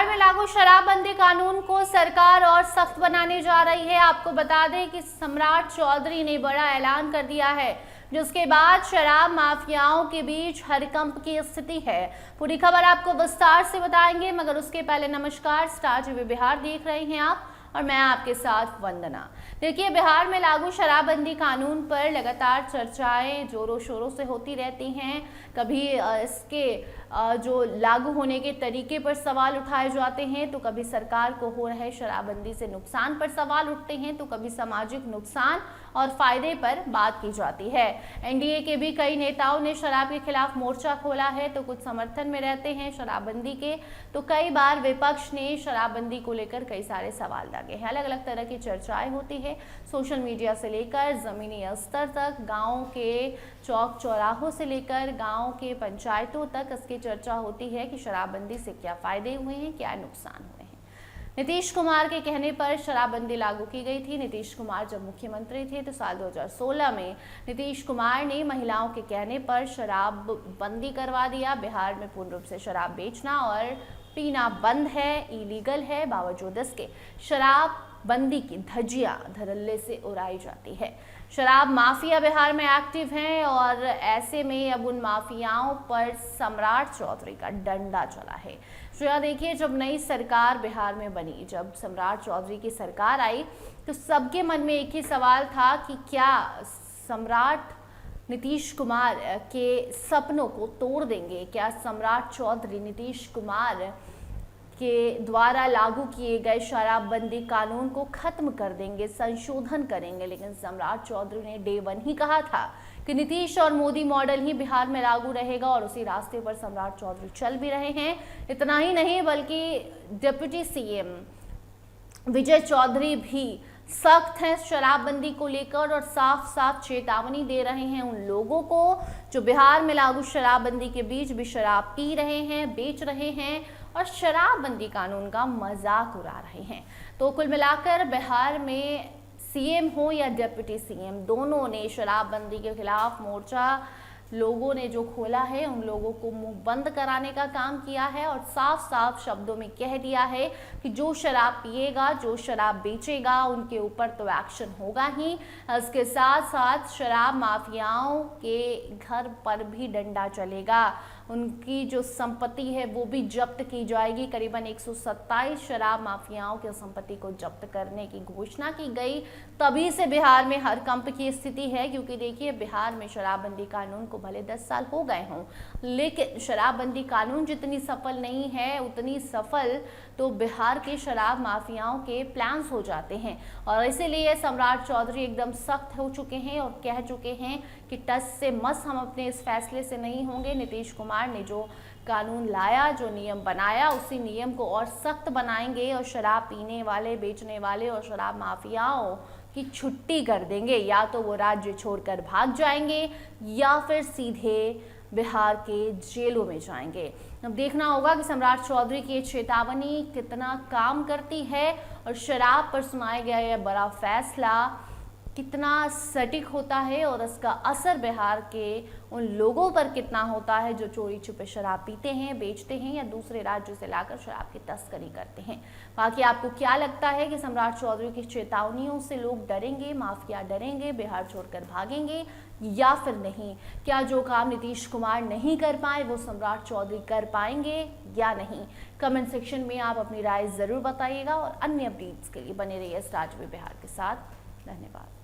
बिहार में लागू शराबबंदी कानून को सरकार और सख्त बनाने जा रही है। आपको बता दें कि सम्राट चौधरी ने बड़ा ऐलान कर दिया है, जिसके बाद शराब माफियाओं के बीच हड़कंप की स्थिति है। पूरी खबर आपको विस्तार से बताएंगे, मगर उसके पहले नमस्कार, स्टार टीवी बिहार देख रहे हैं आप और मैं आपके साथ वंदना। देखिए, बिहार में लागू शराबबंदी कानून पर लगातार चर्चाएं जोरों शोरों से होती रहती हैं। कभी इसके जो लागू होने के तरीके पर सवाल उठाए जाते हैं, तो कभी सरकार को हो रहे शराबबंदी से नुकसान पर सवाल उठते हैं, तो कभी सामाजिक नुकसान और फायदे पर बात की जाती है। एनडीए के भी कई नेताओं ने शराब के खिलाफ मोर्चा खोला है, तो कुछ समर्थन में रहते हैं शराबबंदी के, तो कई बार विपक्ष ने शराबबंदी को लेकर कई सारे सवाल दागे हैं। अलग अलग तरह की चर्चाएं होती है, सोशल मीडिया से लेकर जमीनी स्तर तक, गाँव के चौक चौराहों से लेकर गाँव के पंचायतों तक इसकी चर्चा होती है कि शराबबंदी से क्या फायदे हुए हैं, क्या नुकसान हुए हैं। नीतीश कुमार के कहने पर शराबबंदी लागू की गई थी। नीतीश कुमार जब मुख्यमंत्री थे तो साल 2016 में नीतीश कुमार ने महिलाओं के कहने पर शराब बंदी करवा दिया। बिहार में पूर्ण रूप से शराब बेचना और पीना बंद है, इलीगल है। बावजूद इसके शराब बंदी की धज्जियां धड़ल्ले से उड़ाई जाती है। शराब माफिया बिहार में एक्टिव हैं और ऐसे में अब उन माफियाओं पर सम्राट चौधरी का डंडा चला है। तो देखिए, जब नई सरकार बिहार में बनी, जब सम्राट चौधरी की सरकार आई, तो सबके मन में एक ही सवाल था कि क्या सम्राट नीतीश कुमार के सपनों को तोड़ देंगे, क्या सम्राट चौधरी नीतीश कुमार के द्वारा लागू किए गए शराबबंदी कानून को खत्म कर देंगे, संशोधन करेंगे। लेकिन सम्राट चौधरी ने डे 1 ही कहा था कि नीतीश और मोदी मॉडल ही बिहार में लागू रहेगा और उसी रास्ते पर सम्राट चौधरी चल भी रहे हैं। इतना ही नहीं, बल्कि डिप्टी सीएम विजय चौधरी भी सख्त हैं शराबबंदी को लेकर और साफ साफ चेतावनी दे रहे हैं उन लोगों को जो बिहार में लागू शराबबंदी के बीच भी शराब पी रहे हैं, बेच रहे हैं और शराबबंदी कानून का मजाक उड़ा रहे हैं। तो कुल मिलाकर बिहार में सीएम हो या डिप्टी सीएम, दोनों ने शराबबंदी के खिलाफ मोर्चा लोगों ने जो खोला है, उन लोगों को मुंह बंद कराने का काम किया है और साफ साफ शब्दों में कह दिया है कि जो शराब पिएगा, जो शराब बेचेगा, उनके ऊपर तो एक्शन होगा ही। इसके साथ साथ शराब माफियाओं के घर पर भी डंडा चलेगा, उनकी जो संपत्ति है वो भी जब्त की जाएगी। करीबन 127 शराब माफियाओं की संपत्ति को जब्त करने की घोषणा की गई। तभी से बिहार में हड़कंप की स्थिति है, क्योंकि देखिए, बिहार में शराबबंदी कानून को भले 10 साल हो गए हों, लेकिन शराबबंदी कानून जितनी सफल नहीं है, उतनी सफल तो बिहार के शराब माफियाओं के प्लान्स हो जाते हैं। और इसीलिए सम्राट चौधरी एकदम सख्त हो चुके हैं और कह चुके हैं कि टस से मस हम अपने इस फैसले से नहीं होंगे। नीतीश कुमार ने जो कानून लाया, जो नियम बनाया, उसी नियम को और सख्त बनाएंगे और शराब पीने वाले, बेचने वाले और शराब माफियाओं की छुट्टी कर देंगे। या तो वो राज्य छोड़कर भाग जाएंगे या फिर सीधे बिहार के जेलों में जाएंगे। अब देखना होगा कि सम्राट चौधरी की ये चेतावनी कितना काम करती है और शराब पर सुनाया गया यह बड़ा फैसला कितना सटीक होता है और इसका असर बिहार के उन लोगों पर कितना होता है जो चोरी छुपे शराब पीते हैं, बेचते हैं या दूसरे राज्यों से लाकर शराब की तस्करी करते हैं। बाकी आपको क्या लगता है कि सम्राट चौधरी की चेतावनियों से लोग डरेंगे, माफिया डरेंगे, बिहार छोड़कर भागेंगे या फिर नहीं? क्या जो काम नीतीश कुमार नहीं कर पाए वो सम्राट चौधरी कर पाएंगे या नहीं? कमेंट सेक्शन में आप अपनी राय जरूर बताइएगा और अन्य अपडेट्स के लिए बने रहिए स्टार टीवी बिहार के साथ। धन्यवाद।